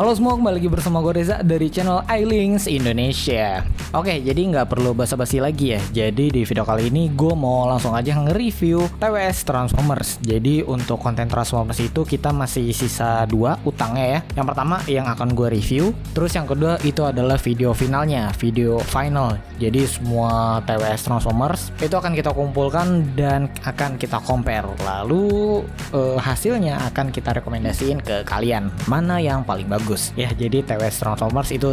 Halo semua, kembali lagi bersama gue Reza dari channel iLinks Indonesia. Oke, jadi nggak perlu basa-basi lagi ya. Jadi di video kali ini gue mau langsung aja nge-review TWS Transformers. Jadi untuk konten Transformers itu kita masih sisa 2 utangnya ya. Yang pertama yang akan gue review, terus yang kedua itu adalah video finalnya, video final. Jadi semua TWS Transformers itu akan kita kumpulkan dan akan kita compare. Lalu hasilnya akan kita rekomendasiin ke kalian mana yang paling bagus ya. Jadi TWS Transformers itu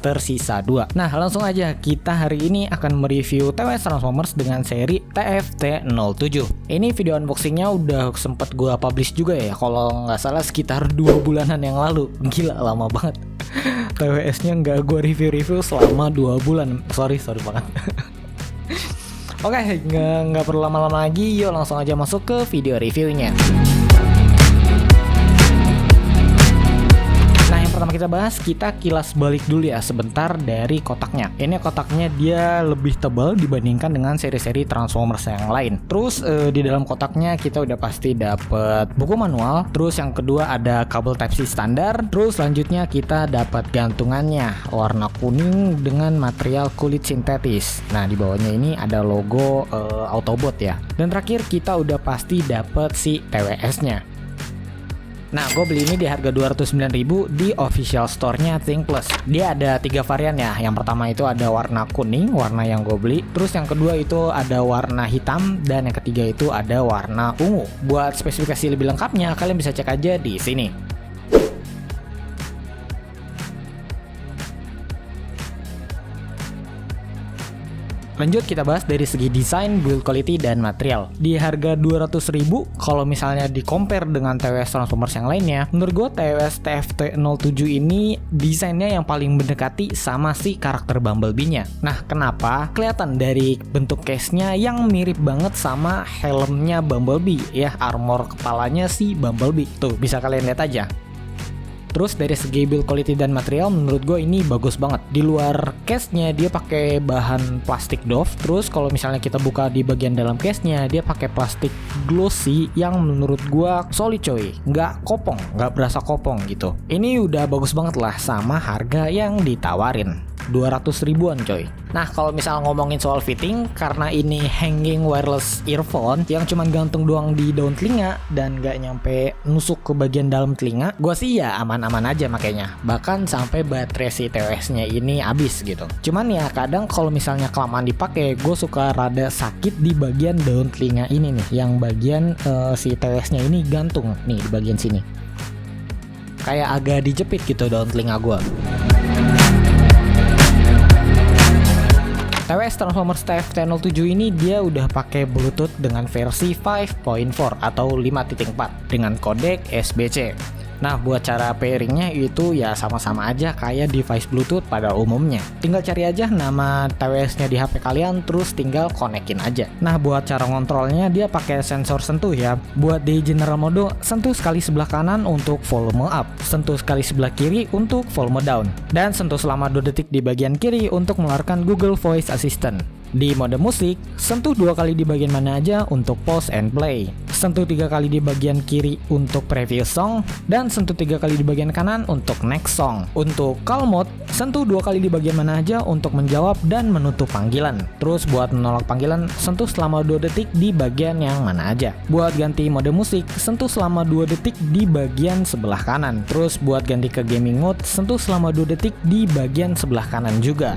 tersisa 2. Nah, langsung aja kita hari ini akan mereview TWS Transformers dengan seri TFT07. Ini video unboxingnya udah sempet gue publish juga ya, kalau nggak salah sekitar 2 bulanan yang lalu. Gila, lama banget. TWS-nya nggak gue review selama 2 bulan. Sorry banget. Oke, nggak perlu lama-lama lagi, yuk langsung aja masuk ke video reviewnya. Pertama kita bahas, kita kilas balik dulu ya sebentar dari kotaknya. Ini kotaknya dia lebih tebal dibandingkan dengan seri-seri Transformers yang lain. Terus di dalam kotaknya kita udah pasti dapat buku manual. Terus yang kedua ada kabel Type-C standar. Terus selanjutnya kita dapat gantungannya warna kuning dengan material kulit sintetis. Nah, di bawahnya ini ada logo Autobot ya. Dan terakhir kita udah pasti dapat si TWS-nya. Nah, gue beli ini di harga 209.000 di official store-nya Think Plus. Dia ada 3 varian ya. Yang pertama itu ada warna kuning, warna yang gue beli. Terus yang kedua itu ada warna hitam, dan yang ketiga itu ada warna ungu. Buat spesifikasi lebih lengkapnya kalian bisa cek aja di sini. Lanjut kita bahas dari segi desain, build quality, dan material. Di harga 200.000, kalau misalnya di compare dengan TWS Transformers yang lainnya, menurut gue TWS TFT07 ini desainnya yang paling mendekati sama si karakter Bumblebee-nya. Nah, kenapa? Kelihatan dari bentuk case-nya yang mirip banget sama helmnya Bumblebee ya, armor kepalanya si Bumblebee. Tuh, bisa kalian lihat aja. Terus dari segi build quality dan material, menurut gue ini bagus banget. Di luar case-nya dia pakai bahan plastik doff. Terus kalau misalnya kita buka di bagian dalam case-nya, dia pakai plastik glossy yang menurut gue solid coy. Nggak kopong, nggak berasa kopong gitu. Ini udah bagus banget lah sama harga yang ditawarin. 200 ribuan coy. Nah, kalau misal ngomongin soal fitting, karena ini hanging wireless earphone yang cuman gantung doang di daun telinga dan gak nyampe nusuk ke bagian dalam telinga, gue sih ya aman-aman aja makanya. Bahkan sampai baterai si TWS-nya ini habis gitu. Cuman ya kadang kalau misalnya kelamaan dipakai, gue suka rada sakit di bagian daun telinga ini nih, yang bagian si TWS-nya ini gantung nih di bagian sini. Kayak agak dijepit gitu daun telinga gue. TWS Transformers TFT07 ini dia udah pakai Bluetooth dengan versi 5.4 atau 5.4 dengan kodek SBC. Nah, buat cara pairingnya itu ya sama-sama aja kayak device Bluetooth pada umumnya. Tinggal cari aja nama TWS-nya di HP kalian, terus tinggal konekin aja. Nah, buat cara ngontrolnya dia pakai sensor sentuh ya. Buat di general mode, sentuh sekali sebelah kanan untuk volume up, sentuh sekali sebelah kiri untuk volume down, dan sentuh selama 2 detik di bagian kiri untuk mengeluarkan Google Voice Assistant. Di mode musik, sentuh 2 kali di bagian mana aja untuk pause and play, sentuh 3 kali di bagian kiri untuk previous song, dan sentuh 3 kali di bagian kanan untuk next song. Untuk call mode, sentuh 2 kali di bagian mana aja untuk menjawab dan menutup panggilan. Terus buat menolak panggilan, sentuh selama 2 detik di bagian yang mana aja. Buat ganti mode musik, sentuh selama 2 detik di bagian sebelah kanan. Terus buat ganti ke gaming mode, sentuh selama 2 detik di bagian sebelah kanan juga.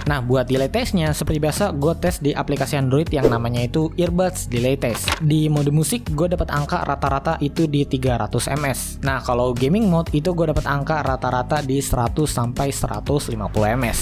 Nah, buat delay testnya, seperti biasa gue tes di aplikasi Android yang namanya itu Earbuds Delay Test. Di mode musik gue dapat angka rata-rata itu di 300 ms. Nah, kalau gaming mode itu gue dapat angka rata-rata di 100 sampai 150 ms.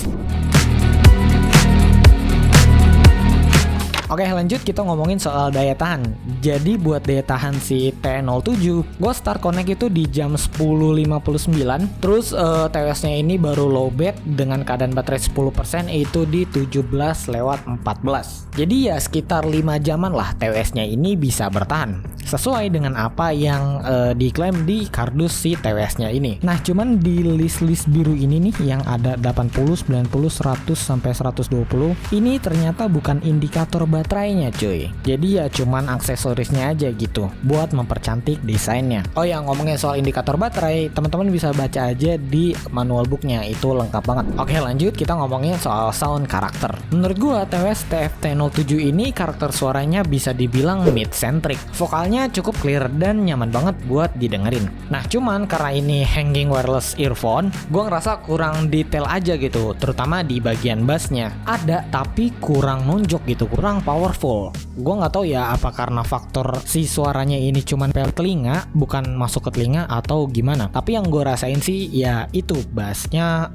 Oke, lanjut kita ngomongin soal daya tahan. Jadi buat daya tahan si T07, gue start connect itu di jam 10.59. Terus TWS-nya ini baru lowbat dengan keadaan baterai 10% itu di 17:14. Jadi ya sekitar 5 jaman lah TWS-nya ini bisa bertahan. sesuai dengan apa yang diklaim di kardus si TWS-nya ini. Nah, cuman di list-list biru ini nih yang ada 80, 90, 100 sampai 120, ini ternyata bukan indikator baterainya, cuy. Jadi ya cuman aksesorisnya aja gitu buat mempercantik desainnya. Oh ya, ngomongin soal indikator baterai, teman-teman bisa baca aja di manual booknya, itu lengkap banget. Oke, lanjut kita ngomongin soal sound karakter. Menurut gua TWS TFT07 ini karakter suaranya bisa dibilang mid-centric. Vokalnya cukup clear dan nyaman banget buat didengerin. Nah, cuman karena ini hanging wireless earphone, gua ngerasa kurang detail aja gitu, terutama di bagian bassnya. Ada tapi kurang nonjok gitu, kurang powerful. Gua nggak tahu ya apa karena faktor si suaranya ini cuman pel telinga, bukan masuk ke telinga atau gimana. Tapi yang gue rasain sih ya itu bassnya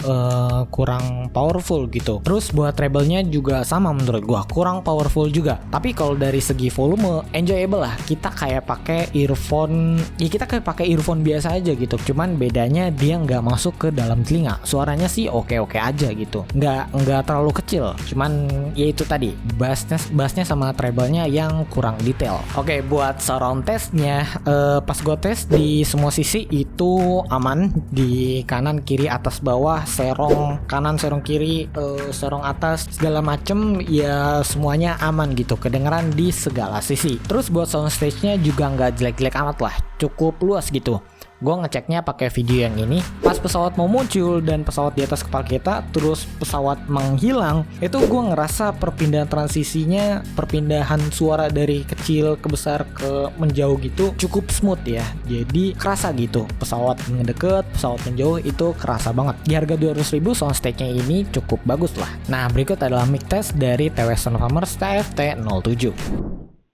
kurang powerful gitu. Terus buat treble-nya juga sama menurut gue, kurang powerful juga. Tapi kalau dari segi volume enjoyable lah. Kita kayak pakai earphone, ya kita kayak pakai earphone biasa aja gitu. Cuman bedanya dia nggak masuk ke dalam telinga. Suaranya sih oke-oke aja gitu. Nggak terlalu kecil. Cuman ya itu tadi bassnya sama treble-nya yang kurang detail. Oke, buat surround testnya, pas gue tes di semua sisi itu aman. Di kanan, kiri, atas, bawah, serong kanan, serong kiri, serong atas, segala macem ya semuanya aman gitu, kedengeran di segala sisi. Terus buat sound stage-nya juga nggak jelek-jelek amat lah, cukup luas gitu. Gue ngeceknya pakai video yang ini. Pas pesawat mau muncul dan pesawat di atas kepala kita, terus pesawat menghilang, itu gue ngerasa perpindahan transisinya, perpindahan suara dari kecil ke besar ke menjauh gitu cukup smooth ya. Jadi kerasa gitu, pesawat ngedeket, pesawat menjauh itu kerasa banget. Di harga 200.000 soundstage-nya ini cukup bagus lah. Nah, berikut adalah mic test dari TWS Transformers TFT07.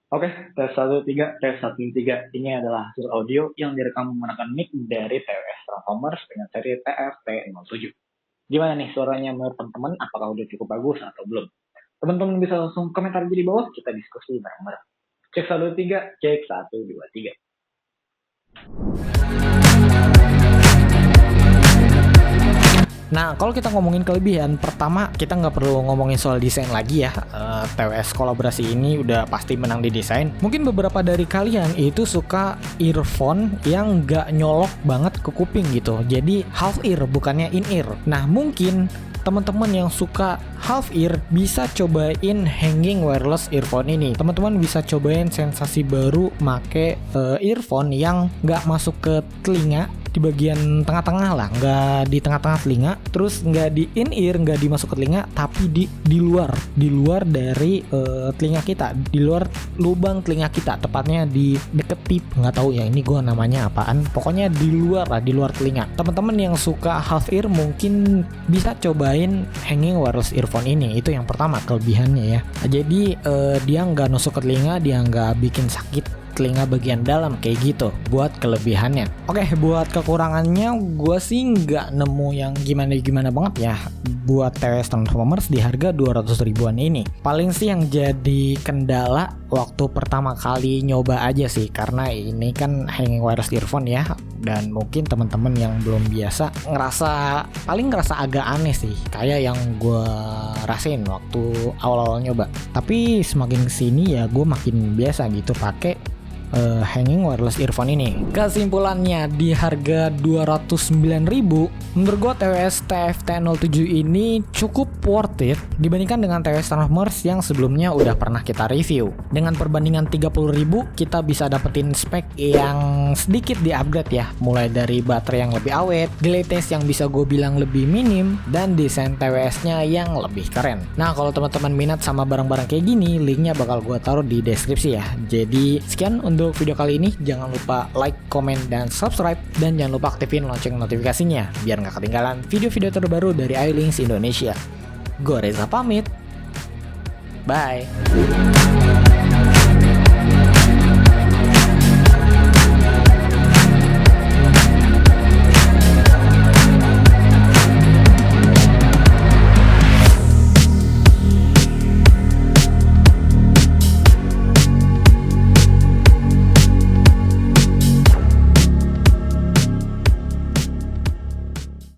Oke, tes 1-3, tes 1-3. Ini adalah hasil audio yang direkam menggunakan mic dari TWS Transformers dengan seri TFT07. Gimana nih suaranya menurut teman-teman? Apakah udah cukup bagus atau belum? Teman-teman bisa langsung komentar di bawah, kita diskusi bareng-bareng. Cek 1-3, cek 1-2-3. Nah, kalau kita ngomongin kelebihan, pertama kita nggak perlu ngomongin soal desain lagi ya. TWS kolaborasi ini udah pasti menang di desain. Mungkin beberapa dari kalian itu suka earphone yang nggak nyolok banget ke kuping gitu. Jadi half ear bukannya in ear. Nah, mungkin teman-teman yang suka half ear bisa cobain hanging wireless earphone ini. Teman-teman bisa cobain sensasi baru make earphone yang nggak masuk ke telinga, di bagian tengah-tengah lah, nggak di tengah-tengah telinga, terus nggak di in ear, nggak dimasuk ke telinga, tapi di luar dari telinga kita, di luar lubang telinga kita, tepatnya di deket tip, nggak tahu ya ini gue namanya apaan, pokoknya di luar lah, di luar telinga. Teman-teman yang suka half ear mungkin bisa cobain hanging wireless earphone ini. Itu yang pertama kelebihannya ya. Jadi dia nggak nusuk ke telinga, dia nggak bikin sakit telinga bagian dalam kayak gitu buat kelebihannya. Oke, buat kekurangannya gue sih nggak nemu yang gimana-gimana banget ya buat TWS Transformers di harga 200 ribuan ini. Paling sih yang jadi kendala waktu pertama kali nyoba aja sih, karena ini kan hanging wireless earphone ya, dan mungkin teman-teman yang belum biasa ngerasa agak aneh sih, kayak yang gue rasain waktu awal-awal nyoba. Tapi semakin kesini ya gue makin biasa gitu pakai hanging wireless earphone ini. Kesimpulannya, di harga 209.000 menurut gue TWS TFT07 ini cukup worth it dibandingkan dengan TWS Transformers yang sebelumnya udah pernah kita review. Dengan perbandingan 30.000 kita bisa dapetin spek yang sedikit di-upgrade ya, mulai dari baterai yang lebih awet, delay test yang bisa gue bilang lebih minim, dan desain TWS-nya yang lebih keren. Nah, kalau teman-teman minat sama barang-barang kayak gini, linknya bakal gue taruh di deskripsi ya. Jadi sekian untuk video kali ini. Jangan lupa like, komen, dan subscribe, dan jangan lupa aktifin lonceng notifikasinya biar nggak ketinggalan video-video terbaru dari iLinks Indonesia. Gue Reza pamit. Bye.